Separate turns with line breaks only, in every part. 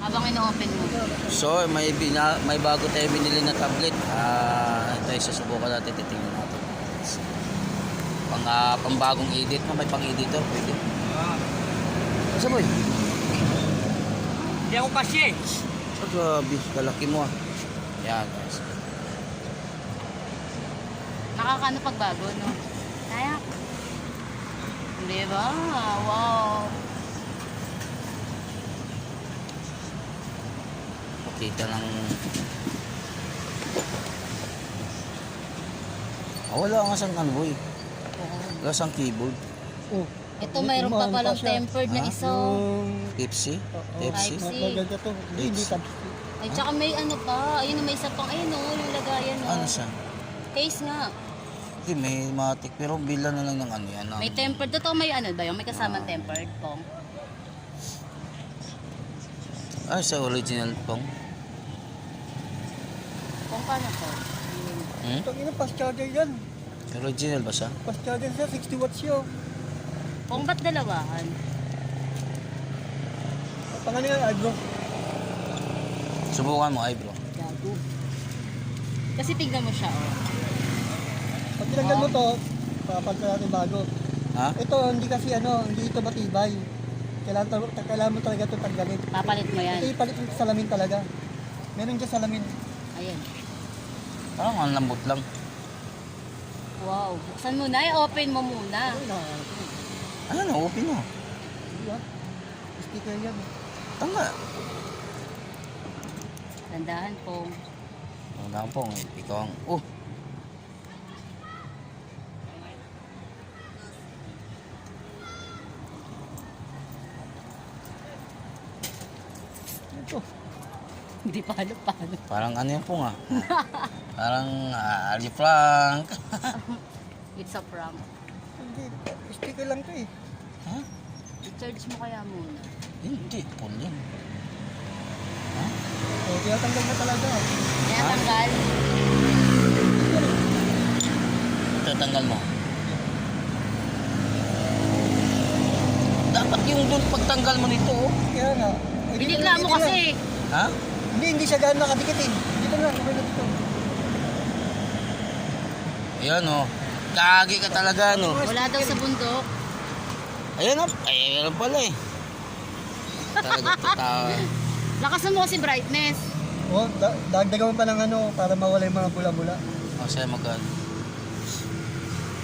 Habang ino-open mo.
So, may bago tayo binili na tablet. Ito ay susubukan natin, titingnan natin. Pambagong edit na, may pang-editor, pwede. Asa boy?
Hindi ako kasi.
Oh, grabe, kalaki mo ah. Yan guys.
Nakakano pagbago, no? Kaya. Di ba? Wow.
Kita ng... wala nga sang ano boy. Wala sang keyboard.
Oh,
Ito mayroon pa palang tempered na isa.
Tipsy? Tipsy?
Type C.
maganda to. Hindi
It's-
tapos.
Ay, tsaka may ano pa. Ayun, may isa pang, ayun o, yung lagayan o.
Ano siya?
Case nga.
Hindi, may matik. Pero bila na lang ng ano yan.
May tempered. Totoo may ano ba yung may kasamang tempered pong.
Ay, sa original pong.
Pong paano to?
Hmm?
Ito ina fast charger yan.
Original ba siya?
Fast charger siya, 60 watts yun.
Pong ba't dalawahan?
Pangalan yan, bro.
Subukan mo ay bro.
Gago. Kasi tignan mo siya oh.
Pag tinanggal mo to, papagka natin bago.
Ha?
Ito, hindi kasi ano, hindi ito matibay. Kailangan mo talaga ito tanggalin.
Papalit mo yan.
Ito ipalit yung salamin talaga. Meron dyan salamin.
Ayan.
Parang ang lambot lang.
Wow. Buksan mo na. I-open mo muna.
Ay, na.
Ayan, open mo.
Hindi ah. Sticker yan.
Tanga.
Dandahan pong.
Ang pong, ikaw ang... Oh!
Ito.
Hindi paano.
Parang ano yan pong ah. Parang Ali Frank.
It's a prank.
Hindi. Sticker lang to eh.
Ha?
I-charge mo kaya muna.
Hindi, full yan.
Oh, tinatanggal na talaga.
Kaya tanggal.
Tatanggal mo. Dapat yung doon pagtanggal mo nito oh.
Kaya nga.
Binigla mo kasi.
Ha?
Hindi siya gano'n nakadikit eh. Dito nga, okay na dito.
Ayan oh. Kagi ka talaga no.
Wala daw sa bundok.
Ayan oh. Ayan pala eh. Talaga tatawa.
Lakasan mo kasi brightness.
Oh, dagdagan mo pa ng ano, para mawala yung mga bula-bula.
Oh, sa'yo magkano.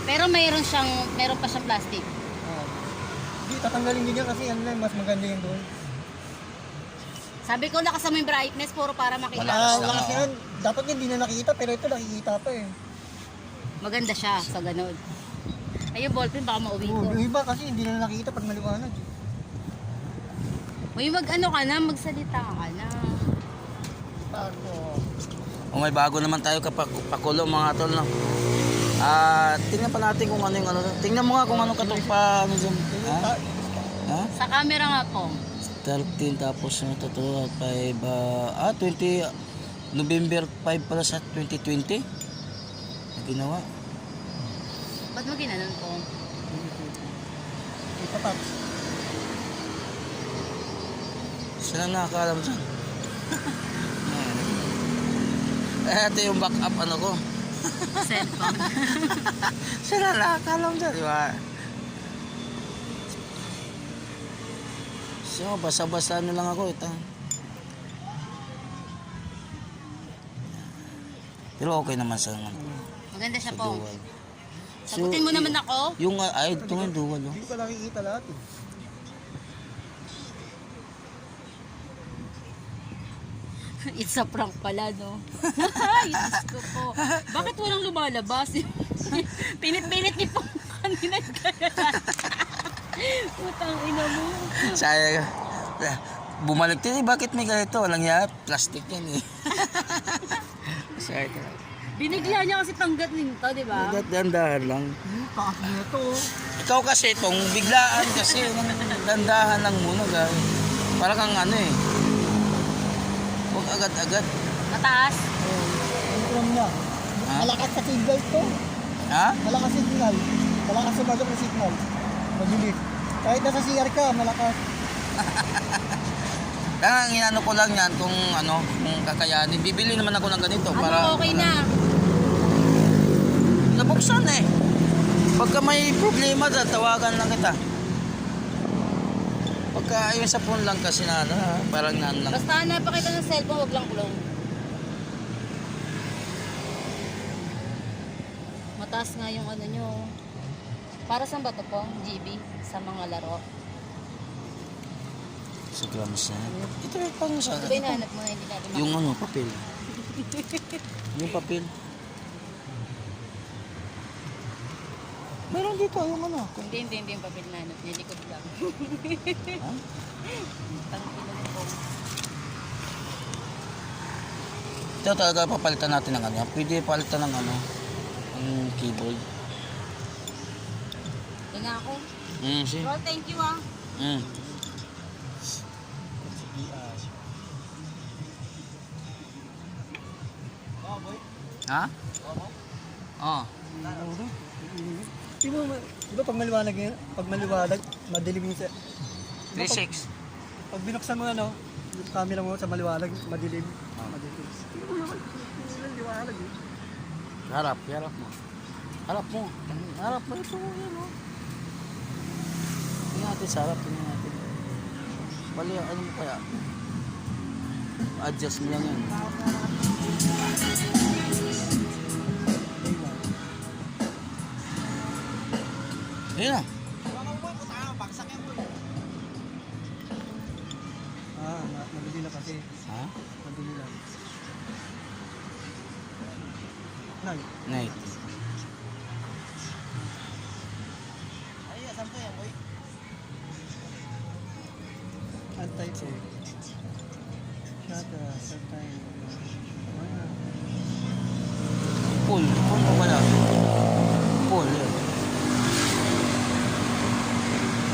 Pero meron pa siyang plastic.
Oh. Hindi, tatanggalin din yan kasi ano lang, mas maganda yung doon.
Sabi ko lakasan mo yung brightness puro para makita.
Malakas lang,
Lakas
oo.
yan. Dapat hindi na nakikita, pero ito nakikita pa eh.
Maganda siya sa ganun. Ay, yung ballpen baka mauwi ko.
Oh, yung iba kasi hindi na nakikita pag maliwanag.
Uy, mag-ano ka na, magsalita ka na.
Bago.
Oh, may bago naman tayo kapag pakulo mga tol no. Tingnan pa natin kung ano yung ano. Tingnan mo nga kung anong katong pa ano dyan. Ha? Ha?
Sa camera nga po.
13 tapos ano to 5 20 November 5 pala sa 2020 na ginawa.
Ba't mo ginanon po?
Ipapat.
Sila nakakaalam dyan. Ito yung backup ano ko.
Cellphone.
Sila nakakaalam dyan, di ba? So, basa-basa ano lang ako ito. Pero okay naman sa
Maganda siya
sa
po.
dual.
Sagutin mo naman ako.
Yung ay, ito nga dual. Oh.
Hindi ko nakikita lahat eh.
It's a prank pala, no? Ay, Diyos ko po. Bakit walang lumalabas? Pinit-pinit ni Pong kanina kaya. Utang ina mo.
Sayang. Bumalik din eh. Bakit may ganito? Walang ya. Plastic yan eh. Sayang.
Binigla niya kasi tanggat nito, di ba?
Dandahan lang.
Taas nito oh.
Ikaw kasi itong biglaan kasi. Dandahan lang muna guys. Parang kang ano eh. Huwag agad-agad.
Mataas.
Ano alam niya?
Ha?
Malakas sa signal to.
Ha?
Malakas signal. Malakas sa bagay ng signal. Mabilis. Kahit nasa CR ka, malakas.
Kaya ang inano ko lang yan kung ano, kung kakayanin. Bibili naman ako ng ganito para...
Ano, okay na.
Nabuksan eh. Pagka may problema dyan, tawagan lang kita. Pagka yung sa phone lang kasi na ano, parang naan lang.
Basta hanap pa kita ng cellphone, wag lang kulong. Mataas nga yung ano nyo. Para saan ba ito po? GB? Sa mga laro?
Sa grams na yan. Ito yung pang sa...
Ito ba hinahanap mo na hindi natin
Yung ano, papel. Yung papel. Meron dito, yung ano.
Hindi yung papel na hanap niya. Likod lang.
Ha?
Tangkilo mo po.
Ito talaga papalitan natin ng ano. Pwede palitan ng ano. Yung keyboard.
Tingnan ako.
Sige.
Well, thank you ah.
Ha? Oo.
Di ba pag maliwanag yun? Pag maliwanag, madilim yung
3.6.
Pag binuksan mo ano, yung camera mo sa maliwanag, madilim. Madilim. Maliwanag eh.
Harap mo. Harap mo. Harap mo ito. Yan o. Tingnan natin sa harap. Tingnan natin. Bali, ano mo kaya? Adjust mo lang yan. Ayun na.
Madali na kasi.
Ha?
Madali na. Nay.
Night.
Anti-check. Shutter.
Pull. Pull mo pala. Pull. Yun.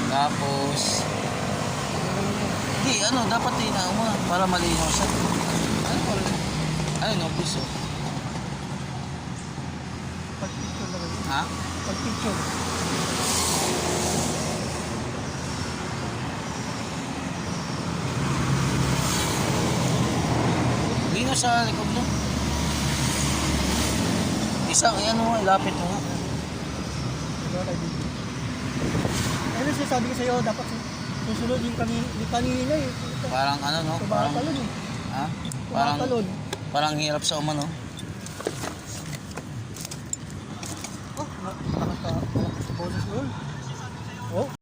Tapos, di, ano, dapat tinao mo para malinaw siya. Ano pa rin? Ayun, no, piso.
Pag-picture naman.
Ha?
Pag-picture.
Lino sa likod mo. Isang, ano, lapit mo nga.
Diba tayo dito? Ayun sinasabi ko sa'yo, dapat susunod yung kanina eh.
Parang ano, no? Parang,
Tumatalon eh.
ha? Parang,
Tumatalon.
parang hirap sa umano.
Oh, nakaka-bonus mo yun. Oh.